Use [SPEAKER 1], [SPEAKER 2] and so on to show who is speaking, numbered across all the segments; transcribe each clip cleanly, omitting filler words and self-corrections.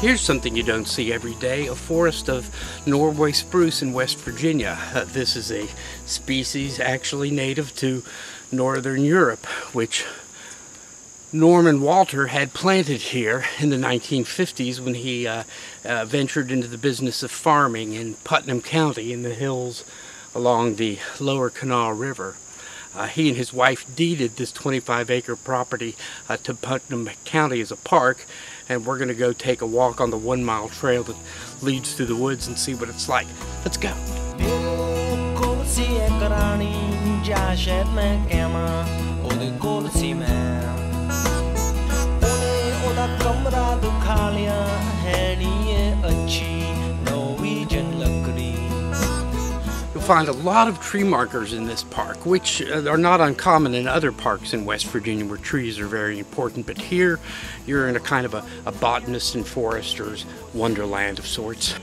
[SPEAKER 1] Here's something you don't see every day, a forest of Norway spruce in West Virginia. This is a species actually native to Northern Europe, which Norman Walter had planted here in the 1950s when he ventured into the business of farming in Putnam County in the hills along the Lower Kanawha River. He and his wife deeded this 25-acre property to Putnam County as a park, and we're going to go take a walk on the 1-mile trail that leads through the woods and see what it's like. Let's go. You'll find a lot of tree markers in this park, which are not uncommon in other parks in West Virginia where trees are very important, but here you're in a kind of a botanist and forester's wonderland of sorts.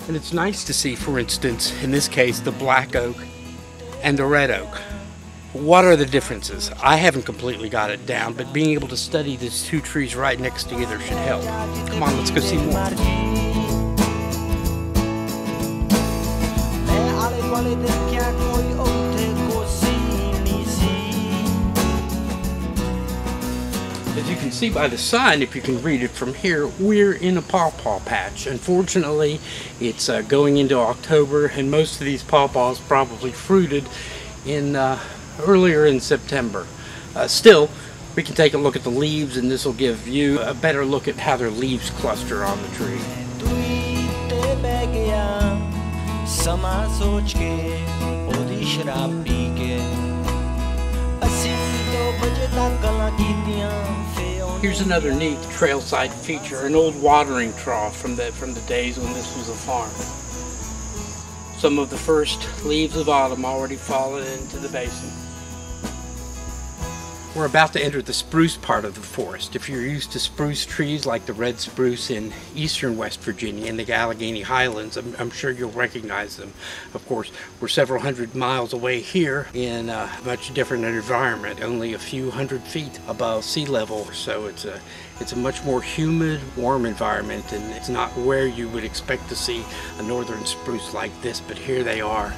[SPEAKER 1] And it's nice to see, for instance, in this case, the black oak and the red oak. What are the differences? I haven't completely got it down, but being able to study these two trees right next together should help. Come on, let's go see more. As you can see by the sign, if you can read it from here, we're in a Paw Paw patch. Unfortunately, it's going into October, and most of these Paw Paws probably fruited in earlier in September. Still, we can take a look at the leaves, and this will give you a better look at how their leaves cluster on the tree. Here's another neat trailside feature, an old watering trough from the days when this was a farm. Some of the first leaves of autumn already fallen into the basin. We're about to enter the spruce part of the forest. If you're used to spruce trees like the red spruce in eastern West Virginia in the Allegheny Highlands, I'm sure you'll recognize them. Of course, we're several hundred miles away here in a much different environment, only a few hundred feet above sea level, so it's a much more humid, warm environment, and it's not where you would expect to see a northern spruce like this, but here they are.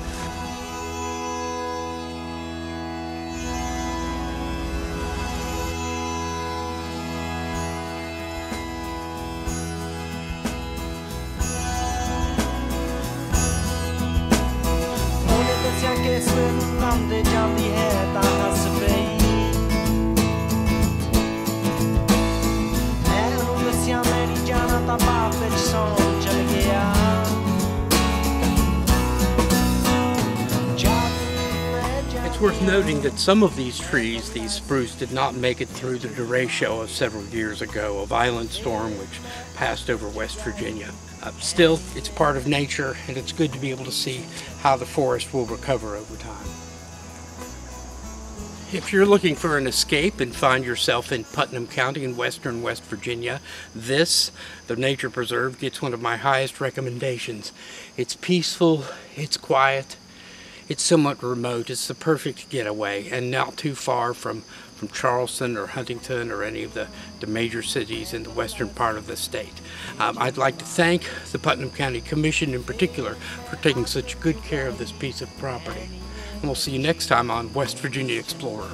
[SPEAKER 1] It's worth noting that some of these trees, these spruce, did not make it through the derecho of several years ago, a violent storm which passed over West Virginia. Still, it's part of nature, and it's good to be able to see how the forest will recover over time. If you're looking for an escape and find yourself in Putnam County in western West Virginia, the nature preserve, gets one of my highest recommendations. It's peaceful, it's quiet, it's somewhat remote. It's the perfect getaway, and not too far from Charleston or Huntington or any of the major cities in the western part of the state. I'd like to thank the Putnam County Commission in particular for taking such good care of this piece of property. And we'll see you next time on West Virginia Explorer.